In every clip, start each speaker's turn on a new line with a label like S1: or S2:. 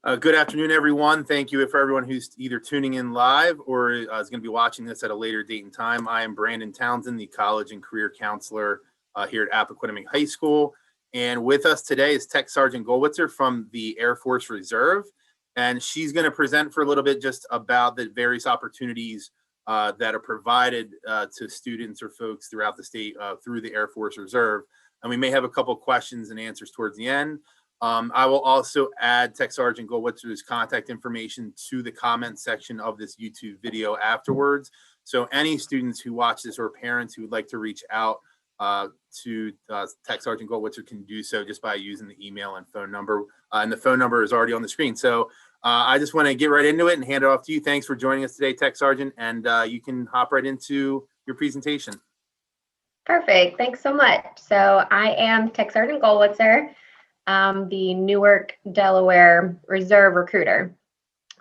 S1: Good afternoon, everyone. Thank you for everyone who's either tuning in live or is going to be watching this at a later date and time. I am Brandon Townsend, the College and Career Counselor here at Appoquinimink High School. And with us today is Tech Sergeant Goldwitzer from the Air Force Reserve. And she's going to present for a little bit just about the various opportunities that are provided to students or folks throughout the state through the Air Force Reserve. And we may have a couple of questions and answers towards the end. I will also add Tech Sergeant Goldwitzer's contact information to the comment section of this YouTube video afterwards. So any students who watch this or parents who would like to reach out to Tech Sergeant Goldwitzer can do so just by using the email and phone number. And the phone number is already on the screen. So I just want to get right into it and hand it off to you. Thanks for joining us today, Tech Sergeant, and you can hop right into your presentation.
S2: Perfect. Thanks so much. So I am Tech Sergeant Goldwitzer, the Newark, Delaware Reserve recruiter.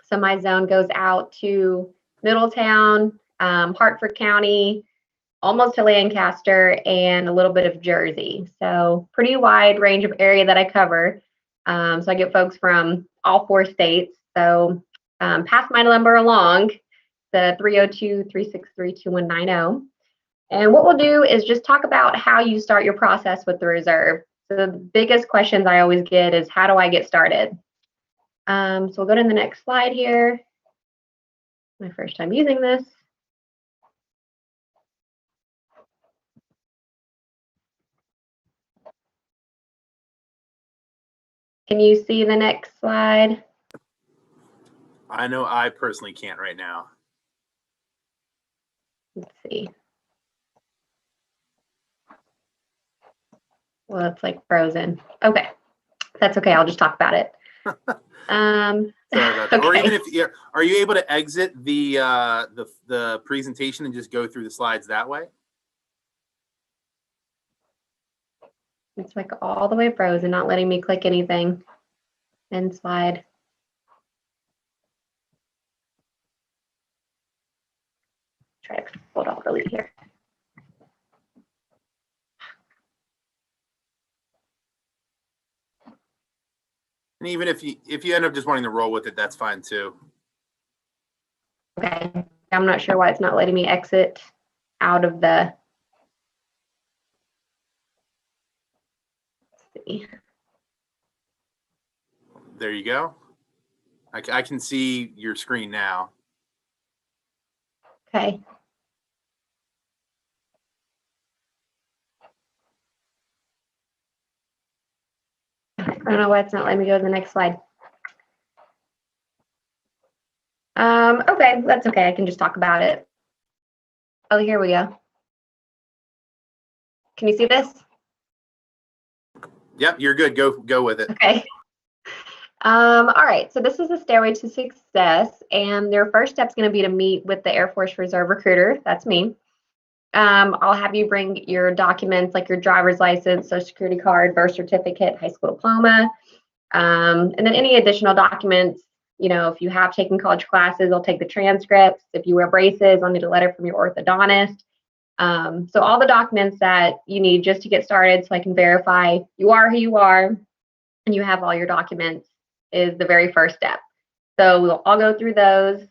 S2: So my zone goes out to Middletown, Hartford County, almost to Lancaster, and a little bit of Jersey. So pretty wide range of area that I cover. So I get folks from all 4 states. So pass my number along, the 302-363-2190. And what we'll do is just talk about how you start your process with the reserve. So the biggest questions I always get is, how do I get started? So we'll go to the next slide here. My first time using this. Can you see the next slide?
S1: I know I personally can't right now.
S2: Let's see. Well, it's like frozen. Okay, that's okay. I'll just talk about it.
S1: Sorry about that.
S2: Okay.
S1: Or even if you're, are you able to exit the presentation and just go through the slides that way?
S2: It's like all the way frozen, not letting me click anything. End slide. Try to hold off delete here.
S1: And even if you end up just wanting to roll with it, that's fine too.
S2: Okay, I'm not sure why it's not letting me exit out of the. Let's see.
S1: There you go. I can see your screen now.
S2: Okay. I don't know why it's not letting me go to the next slide. Okay, that's okay. I can just talk about it. Oh, here we go. Can you see this?
S1: Yep, you're good. Go with it.
S2: Okay. All right, so this is the Stairway to Success, and their first step is going to be to meet with the Air Force Reserve recruiter. That's me. I'll have you bring your documents like your driver's license, social security card, birth certificate, high school diploma, and then any additional documents. You know, if you have taken college classes, I'll take the transcripts. If you wear braces, I'll need a letter from your orthodontist. So all the documents that you need just to get started so I can verify you are who you are and you have all your documents is the very first step. So we'll all go through those.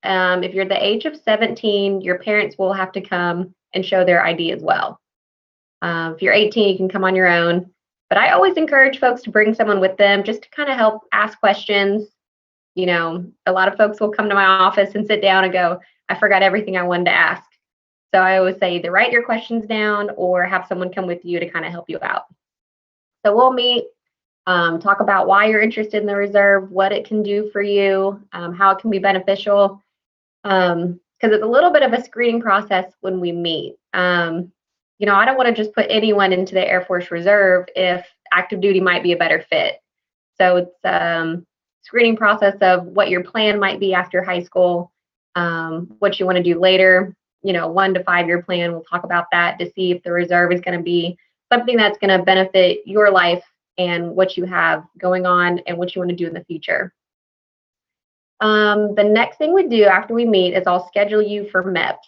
S2: If you're the age of 17, your parents will have to come and show their ID as well. If you're 18, you can come on your own. But I always encourage folks to bring someone with them just to kind of help ask questions. You know, a lot of folks will come to my office and sit down and go, I forgot everything I wanted to ask. So I always say either write your questions down or have someone come with you to kind of help you out. So we'll meet, talk about why you're interested in the reserve, what it can do for you, how it can be beneficial. Because it's a little bit of a screening process when we meet. You know, I don't want to just put anyone into the Air Force Reserve if active duty might be a better fit. So it's screening process of what your plan might be after high school, what you want to do later, you know, 1 to 5 year plan. We'll talk about that to see if the reserve is going to be something that's going to benefit your life and what you have going on and what you want to do in the future. The next thing we do after we meet is I'll schedule you for MEPS.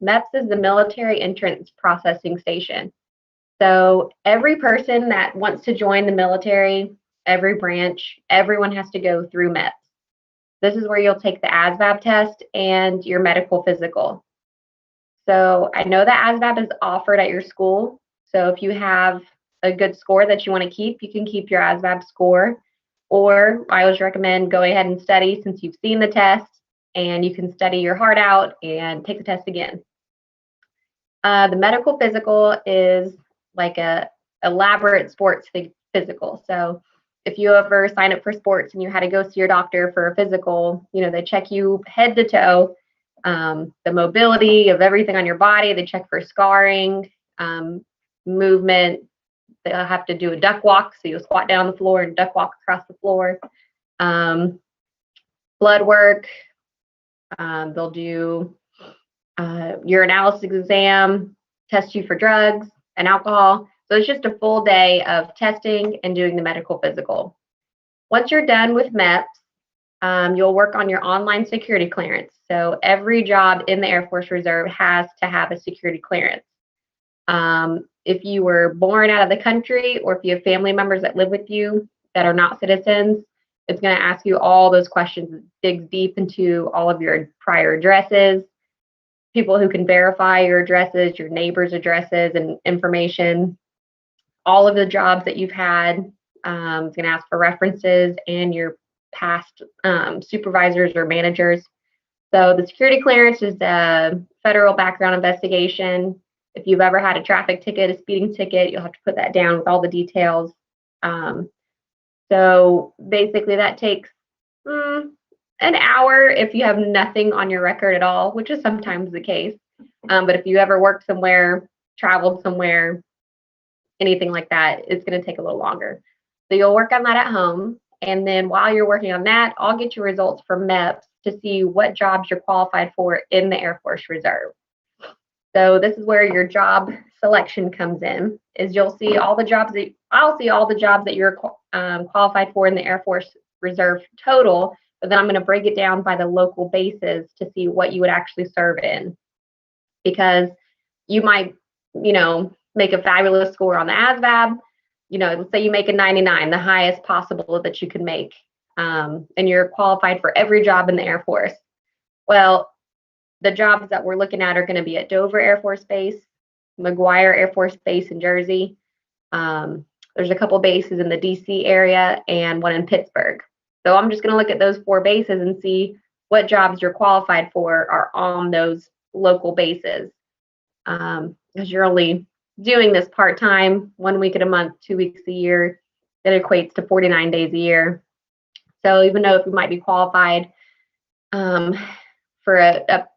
S2: MEPS is the Military Entrance Processing Station. So every person that wants to join the military every branch, everyone has to go through MEPS. This is where you'll take the ASVAB test and your medical physical. So I know that ASVAB is offered at your school. So if you have a good score that you want to keep, you can keep your ASVAB score. Or I always recommend going ahead and study since you've seen the test, and you can study your heart out and take the test again. The medical physical is like a elaborate sports physical. So if you ever sign up for sports and you had to go see your doctor for a physical, they check you head to toe, the mobility of everything on your body. They check for scarring, movement. They'll have to do a duck walk, so you'll squat down on the floor and duck walk across the floor. Blood work. They'll do urinalysis exam, test you for drugs and alcohol. So it's just a full day of testing and doing the medical physical. Once you're done with MEPS, you'll work on your online security clearance. So every job in the Air Force Reserve has to have a security clearance. If you were born out of the country, or if you have family members that live with you that are not citizens, it's going to ask you all those questions. It digs deep into all of your prior addresses, people who can verify your addresses, your neighbors' addresses and information, all of the jobs that you've had. It's going to ask for references and your past supervisors or managers. So the security clearance is a federal background investigation. If you've ever had a traffic ticket, a speeding ticket, you'll have to put that down with all the details. So basically that takes an hour if you have nothing on your record at all, which is sometimes the case. But if you ever worked somewhere, traveled somewhere, anything like that, it's going to take a little longer. So you'll work on that at home. And then while you're working on that, I'll get your results from MEPS to see what jobs you're qualified for in the Air Force Reserve. So this is where your job selection comes in, is you'll see all the jobs that I'll see all the jobs that you're qualified for in the Air Force Reserve total, but then I'm going to break it down by the local bases to see what you would actually serve in. Because you might, make a fabulous score on the ASVAB, let's say you make a 99, the highest possible that you can make, and you're qualified for every job in the Air Force. Well, the jobs that we're looking at are going to be at Dover Air Force Base, McGuire Air Force Base in Jersey. There's a couple bases in the DC area and one in Pittsburgh. So I'm just going to look at those 4 bases and see what jobs you're qualified for are on those local bases. Because you're only doing this part-time, 1 week at a month, 2 weeks a year, that equates to 49 days a year. So even though if you might be qualified for a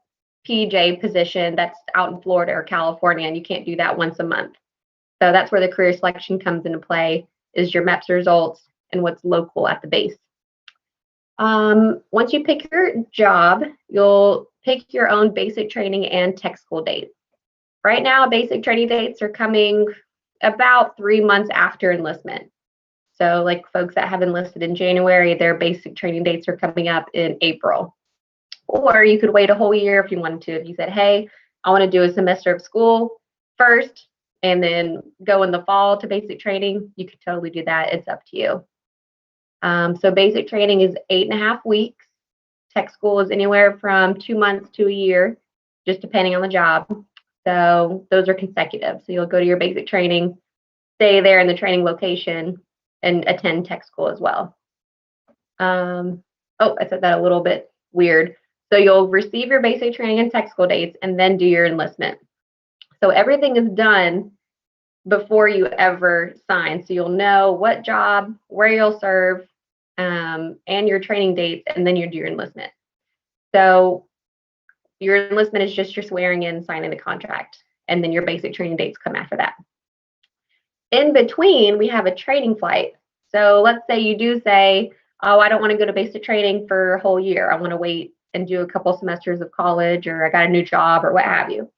S2: PJ position that's out in Florida or California, and you can't do that once a month. So that's where the career selection comes into play, is your MEPS results and what's local at the base. Once you pick your job, you'll pick your own basic training and tech school dates. Right now, basic training dates are coming about 3 months after enlistment. So like folks that have enlisted in January, their basic training dates are coming up in April. Or you could wait a whole year if you wanted to. If you said, hey, I want to do a semester of school first and then go in the fall to basic training, you could totally do that. It's up to you. So basic training is 8.5 weeks. Tech school is anywhere from 2 months to a year, just depending on the job. So those are consecutive. So you'll go to your basic training, stay there in the training location, and attend tech school as well. I said that a little bit weird. So you'll receive your basic training and tech school dates and then do your enlistment. So everything is done before you ever sign. So you'll know what job, where you'll serve, and your training dates, and then you do your enlistment. So your enlistment is just your swearing in, signing the contract, and then your basic training dates come after that. In between, we have a training flight. So let's say you do say, oh, I don't want to go to basic training for a whole year. I want to wait and do a couple semesters of college, or I got a new job, or what have you.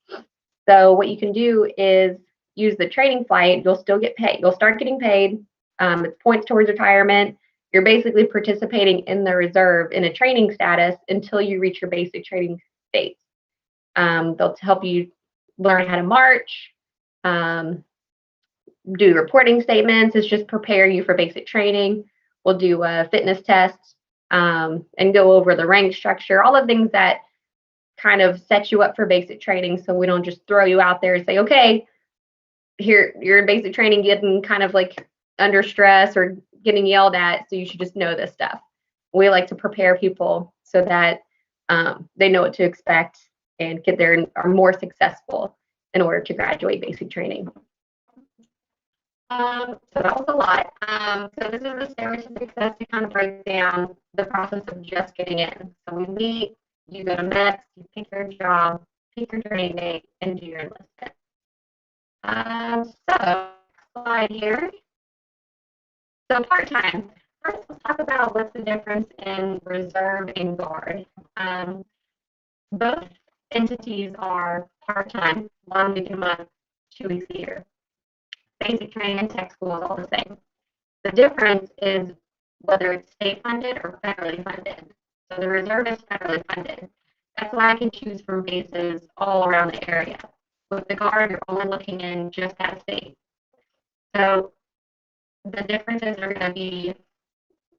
S2: So what you can do is use the training flight. You'll still get paid. You'll start getting paid. It's points towards retirement. You're basically participating in the reserve in a training status until you reach your basic training dates. They'll help you learn how to march, do reporting statements. It's just prepare you for basic training. We'll do a fitness test and go over the rank structure, all the things that kind of set you up for basic training, so we don't just throw you out there and say, okay, here you're in basic training getting kind of like under stress or getting yelled at, so you should just know this stuff. We like to prepare people so that they know what to expect and get there and are more successful in order to graduate basic training. So that was a lot. So this is the Stairway to Success to kind of break down the process of just getting in. So we meet, you go to MEX, you pick your job, pick your training date, and do your enlistment. So slide here. So part-time. First, let's talk about what's the difference in reserve and guard. Both entities are part-time, 1 week a month, 2 weeks a year. Basic training and tech school is all the same. The difference is whether it's state funded or federally funded. So the reserve is federally funded. That's why I can choose from bases all around the area. With the guard, you're only looking in just out of state. So the differences are going to be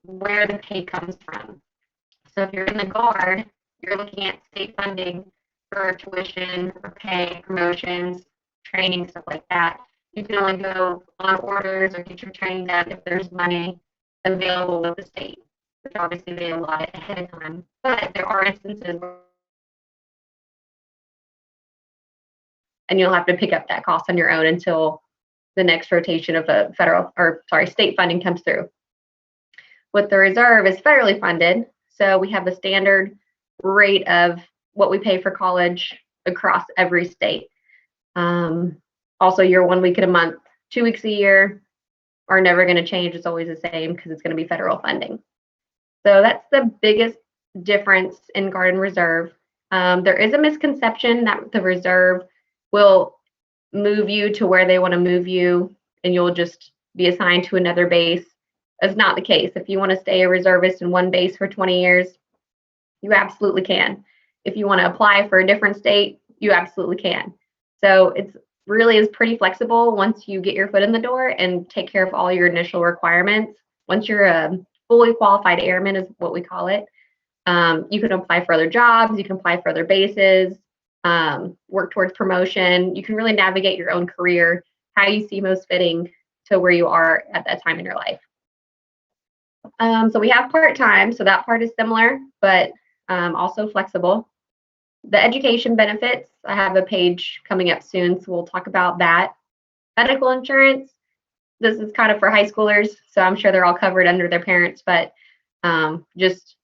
S2: where the pay comes from. So if you're in the guard, you're looking at state funding for tuition, or pay, promotions, training, stuff like that. You can only go on orders or get your training done if there's money available with the state, which obviously they allot it ahead of time. But there are instances where and you'll have to pick up that cost on your own until the next rotation of the state funding comes through. With the reserve is federally funded, so we have a standard rate of what we pay for college across every state. Also, your 1 week in a month, 2 weeks a year are never going to change. It's always the same because it's going to be federal funding. So that's the biggest difference in guard and reserve. There is a misconception that the reserve will move you to where they want to move you and you'll just be assigned to another base. That's not the case. If you want to stay a reservist in one base for 20 years, you absolutely can. If you want to apply for a different state, you absolutely can. So it's really is pretty flexible once you get your foot in the door and take care of all your initial requirements. Once you're a fully qualified airman is what we call it, you can apply for other jobs, you can apply for other bases, work towards promotion. You can really navigate your own career, how you see most fitting to where you are at that time in your life. So we have part-time, so that part is similar, but also flexible. The education benefits, I have a page coming up soon, so we'll talk about that. Medical insurance, this is kind of for high schoolers, so I'm sure they're all covered under their parents, but just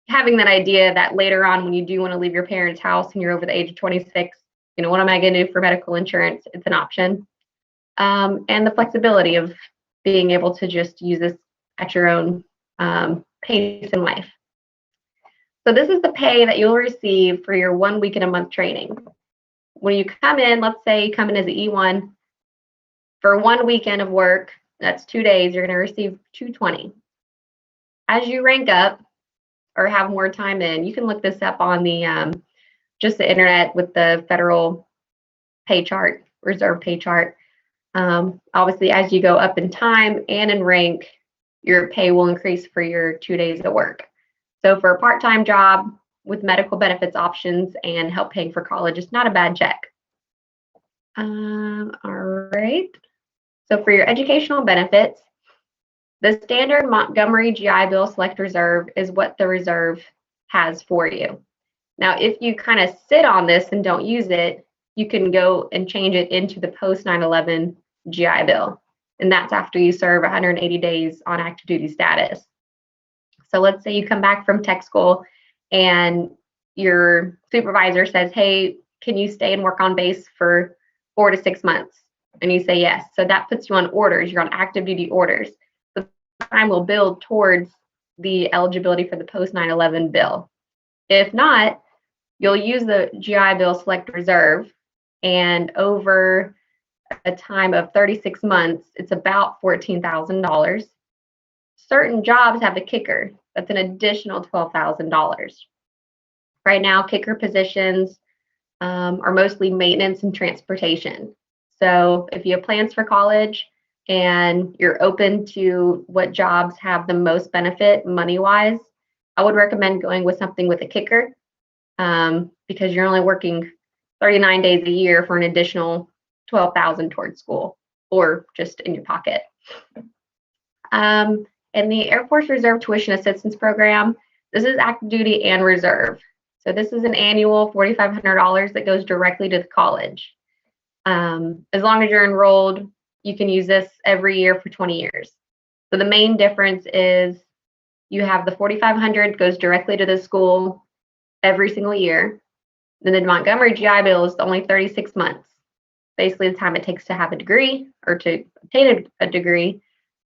S2: having that idea that later on when you do want to leave your parents' house and you're over the age of 26, what am I going to do for medical insurance? It's an option. And the flexibility of being able to just use this at your own pace in life. So this is the pay that you'll receive for your 1 week in a month training. When you come in, let's say you come in as an E1, for 1 weekend of work, that's 2 days, you're going to receive $220. As you rank up or have more time in, you can look this up on the just the internet with the federal pay chart, reserve pay chart. Obviously, as you go up in time and in rank, your pay will increase for your 2 days of work. So for a part-time job with medical benefits options and help paying for college, it's not a bad check. All right. So for your educational benefits, the standard Montgomery GI Bill Select Reserve is what the reserve has for you. Now, if you kind of sit on this and don't use it, you can go and change it into the post 9/11 GI Bill. And that's after you serve 180 days on active duty status. So let's say you come back from tech school and your supervisor says, hey, can you stay and work on base for 4 to 6 months? And you say yes. So that puts you on orders. You're on active duty orders. The time will build towards the eligibility for the post 9/11 bill. If not, you'll use the GI Bill Select Reserve, and over a time of 36 months, it's about $14,000. Certain jobs have a kicker. That's an additional $12,000. Right now, kicker positions are mostly maintenance and transportation. So if you have plans for college, and you're open to what jobs have the most benefit money-wise, I would recommend going with something with a kicker, because you're only working 39 days a year for an additional 12,000 towards school or just in your pocket. And the Air Force Reserve Tuition Assistance Program, this is active duty and reserve. So this is an annual $4,500 that goes directly to the college. As long as you're enrolled, you can use this every year for 20 years. So the main difference is you have the $4,500 goes directly to the school every single year. Then the Montgomery GI Bill is only 36 months, basically the time it takes to have a degree or to obtain a degree.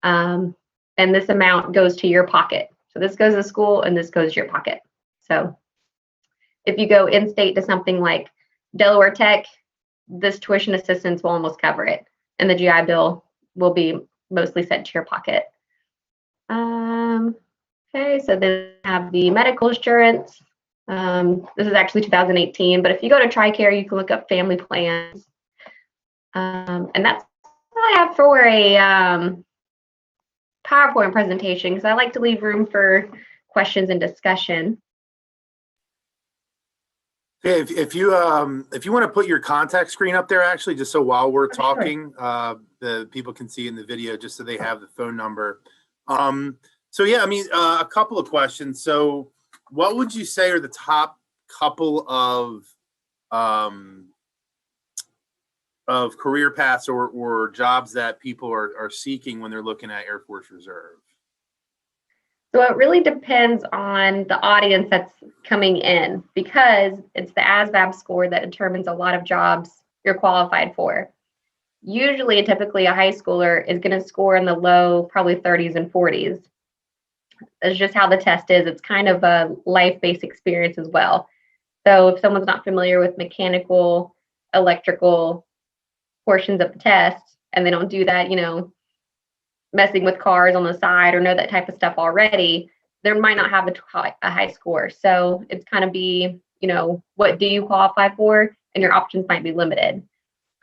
S2: And this amount goes to your pocket. So this goes to school and this goes to your pocket. So if you go in-state to something like Delaware Tech, this tuition assistance will almost cover it. And the GI Bill will be mostly sent to your pocket. Okay, so then we have the medical insurance. This is actually 2018, but if you go to TRICARE, you can look up family plans. And that's all I have for a PowerPoint presentation, because I like to leave room for questions and discussion.
S1: Okay, if you want to put your contact screen up there, actually, just so while we're talking, the people can see in the video, just so they have the phone number. So yeah, I mean, a couple of questions. So what would you say are the top couple of career paths or jobs that people are seeking when they're looking at Air Force Reserve?
S2: So it really depends on the audience that's coming in, because it's the ASVAB score that determines a lot of jobs you're qualified for. Usually, typically, a high schooler is going to score in the low, probably 30s and 40s. That's just how the test is. It's kind of a life-based experience as well. So if someone's not familiar with mechanical, electrical portions of the test, and they don't do that, messing with cars on the side or know that type of stuff already, there might not have a high score. So it's kind of be, what do you qualify for? And your options might be limited.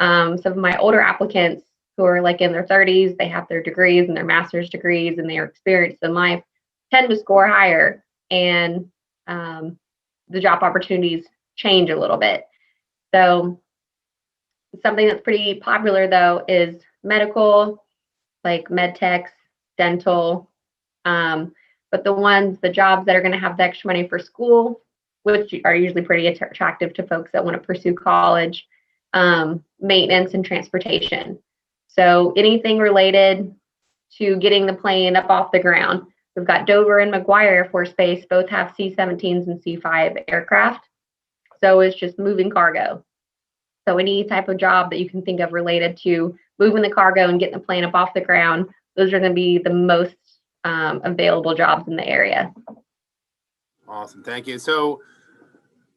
S2: Some of my older applicants who are like in their 30s, they have their degrees and their master's degrees and they're experienced in life, tend to score higher, and the job opportunities change a little bit. So something that's pretty popular though is medical, like med techs, dental, but the jobs that are going to have the extra money for school, which are usually pretty attractive to folks that want to pursue college, maintenance and transportation. So anything related to getting the plane up off the ground. We've got Dover and McGuire Air Force Base, both have C-17s and C-5 aircraft. So it's just moving cargo. So any type of job that you can think of related to moving the cargo and getting the plane up off the ground, those are going to be the most available jobs in the area.
S1: Awesome, thank you. So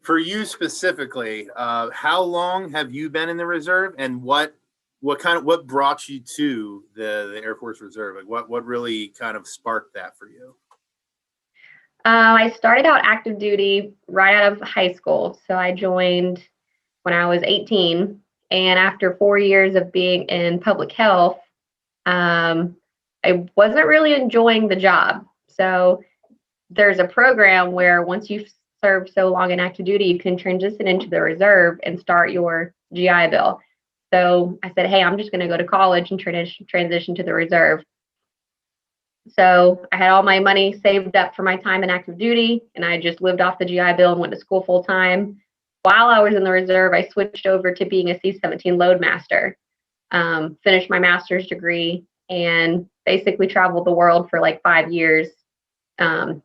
S1: for you specifically, how long have you been in the reserve, and what brought you to the Air Force Reserve? Like what really kind of sparked that for you?
S2: I started out active duty right out of high school. So I joined when I was 18. And after 4 years of being in public health, I wasn't really enjoying the job. So there's a program where once you've served so long in active duty, you can transition into the reserve and start your GI Bill. So I said, hey, I'm just going to go to college and transition to the reserve. So I had all my money saved up for my time in active duty, and I just lived off the GI Bill and went to school full time. While I was in the reserve, I switched over to being a C-17 loadmaster, finished my master's degree, and basically traveled the world for like 5 years,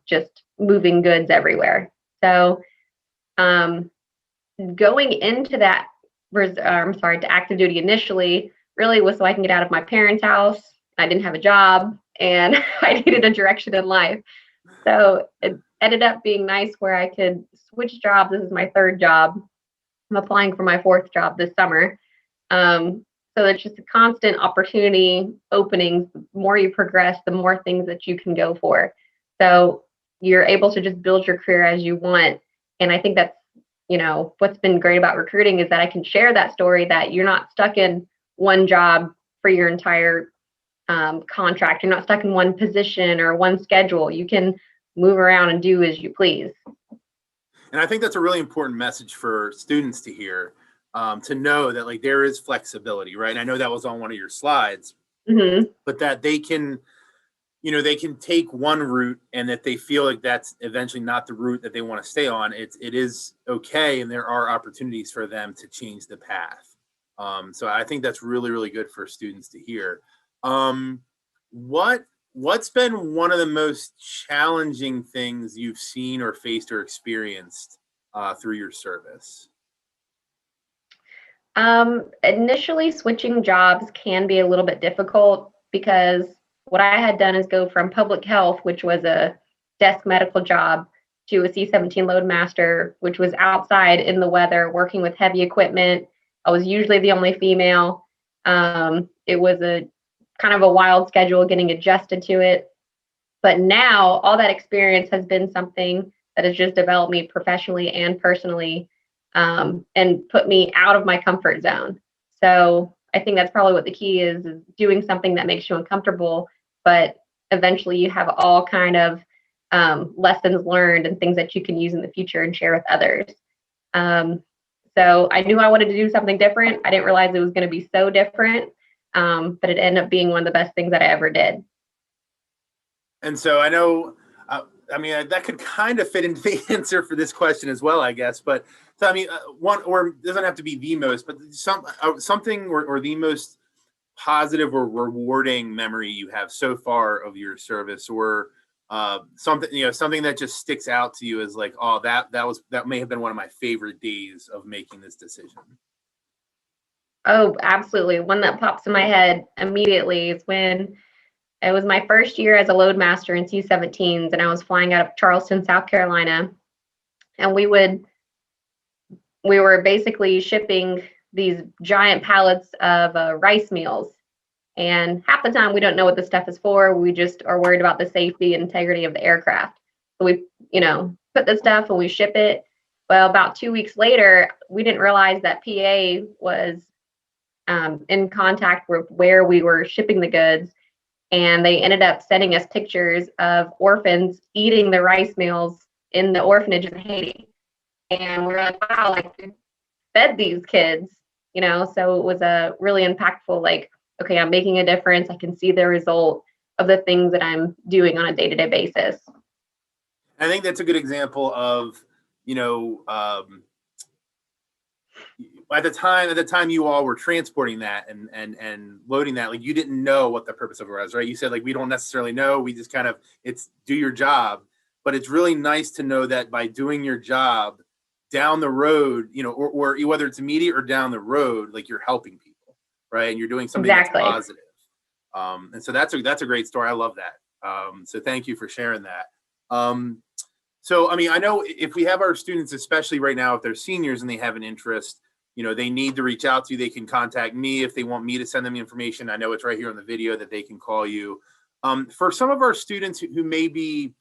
S2: just moving goods everywhere. So going into that, to active duty initially, really was so I can get out of my parents' house. I didn't have a job, and I needed a direction in life. So it ended up being nice where I could switch jobs. This is my third job. I'm applying for my fourth job this summer. So it's just a constant opportunity openings. The more you progress, the more things that you can go for. So you're able to just build your career as you want. And I think that's, what's been great about recruiting is that I can share that story, that you're not stuck in one job for your entire contract. You're not stuck in one position or one schedule. You can move around and do as you please.
S1: And I think that's a really important message for students to hear, to know that like there is flexibility, right? And I know that was on one of your slides, but that they can, they can take one route, and that they feel like that's eventually not the route that they want to stay on. It is okay, and there are opportunities for them to change the path. So I think that's really, really good for students to hear. What's been one of the most challenging things you've seen or faced or experienced through your service?
S2: Initially, switching jobs can be a little bit difficult because what I had done is go from public health, which was a desk medical job, to a C-17 loadmaster, which was outside in the weather, working with heavy equipment. I was usually the only female. It was a kind of a wild schedule, getting adjusted to it. But now all that experience has been something that has just developed me professionally and personally, and put me out of my comfort zone. So I think that's probably what the key is doing something that makes you uncomfortable, but eventually you have all kind of lessons learned and things that you can use in the future and share with others. So I knew I wanted to do something different. I didn't realize it was going to be so different, but it ended up being one of the best things that I ever did.
S1: And so I know, that could kind of fit into the answer for this question as well, I guess. But so, one, or it doesn't have to be the most, but something or the most positive or rewarding memory you have so far of your service, or something that just sticks out to you as like, oh, that may have been one of my favorite days of making this decision.
S2: Oh, absolutely. One that pops in my head immediately is when it was my first year as a loadmaster in C-17s, and I was flying out of Charleston, South Carolina, and we were basically shipping these giant pallets of rice meals. And half the time we don't know what the stuff is for. We just are worried about the safety and integrity of the aircraft. So we, put the stuff and we ship it. Well, about 2 weeks later, we didn't realize that PA was in contact with where we were shipping the goods. And they ended up sending us pictures of orphans eating the rice meals in the orphanages in Haiti. And we're like, wow, like we fed these kids, so it was a really impactful, like, okay, I'm making a difference. I can see the result of the things that I'm doing on a day-to-day basis.
S1: I think that's a good example of, at the time you all were transporting that and loading that, like you didn't know what the purpose of it was, right? You said like, we don't necessarily know. We just kind of, it's do your job. But it's really nice to know that by doing your job down the road, or whether it's immediate or down the road, like you're helping people, right? And you're doing something
S2: Exactly.
S1: that's positive. And so that's a great story. I love that. So thank you for sharing that. So, I know if we have our students, especially right now, if they're seniors and they have an interest, they need to reach out to you. They can contact me if they want me to send them the information. I know it's right here on the video that they can call you. For some of our students who may be,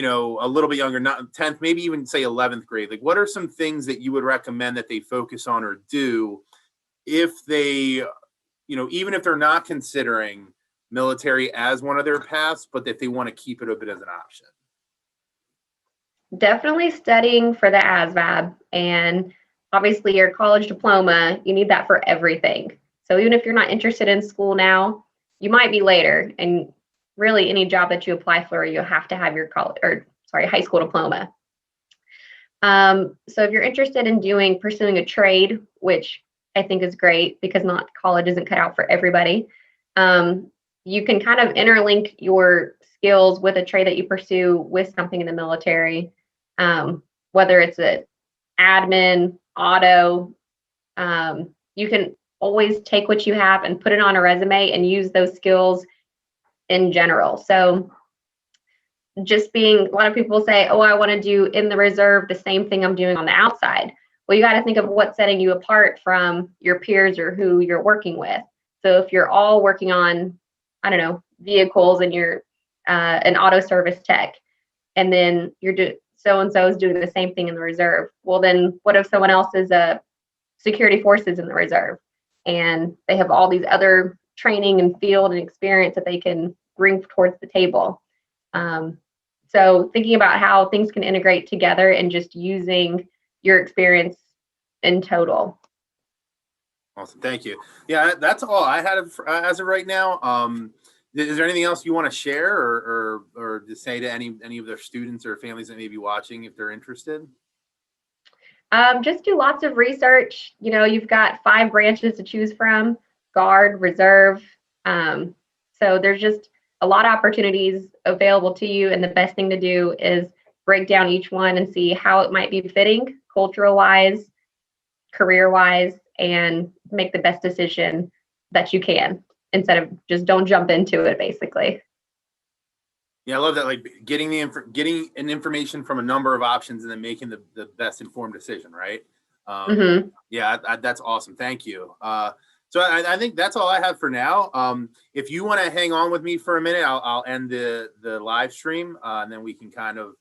S1: a little bit younger, not 10th, maybe even say 11th grade, like what are some things that you would recommend that they focus on or do if they, even if they're not considering military as one of their paths, but that they want to keep it open as an option?
S2: Definitely studying for the ASVAB, and obviously your college diploma, you need that for everything. So even if you're not interested in school now, you might be later, and really any job that you apply for, you have to have your high school diploma. So if you're interested in pursuing a trade, which I think is great because not college isn't cut out for everybody, you can kind of interlink your skills with a trade that you pursue with something in the military, whether it's an admin, auto. You can always take what you have and put it on a resume and use those skills in general. So a lot of people say, oh, I want to do in the reserve the same thing I'm doing on the outside. Well, you got to think of what's setting you apart from your peers or who you're working with. So if you're all working on, vehicles and you're an auto service tech, and then so-and-so is doing the same thing in the reserve. Well, then what if someone else is a security forces in the reserve and they have all these other training and field and experience that they can bring towards the table. So thinking about how things can integrate together and just using your experience in total.
S1: Awesome. Thank you. Yeah, that's all I had as of right now. Is there anything else you want to share or just say to any of their students or families that may be watching if they're interested?
S2: Just do lots of research. You know, you've got 5 branches to choose from: guard, reserve. So there's just a lot of opportunities available to you. And the best thing to do is break down each one and see how it might be fitting cultural wise, career wise, and make the best decision that you can instead of just don't jump into it, basically.
S1: Yeah, I love that. Like getting getting an information from a number of options and then making the best informed decision, right? Yeah, that's awesome. Thank you. So I think that's all I have for now. If you want to hang on with me for a minute, I'll end the live stream and then we can kind of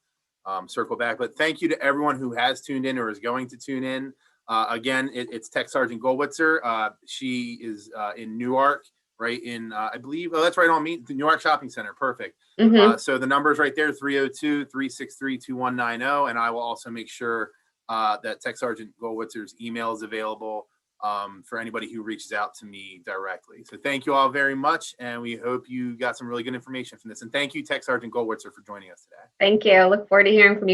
S1: circle back. But thank you to everyone who has tuned in or is going to tune in. Again, it's Tech Sergeant Goldwitzer. She is in Newark, right in, I believe, oh, that's right on me, the Newark Shopping Center. Perfect. So the number is right there, 302-363-2190. And I will also make sure that Tech Sergeant Goldwitzer's email is available for anybody who reaches out to me directly. So thank you all very much. And we hope you got some really good information from this. And thank you, Tech Sergeant Goldwitzer, for joining us today.
S2: Thank you. Look forward to hearing from you.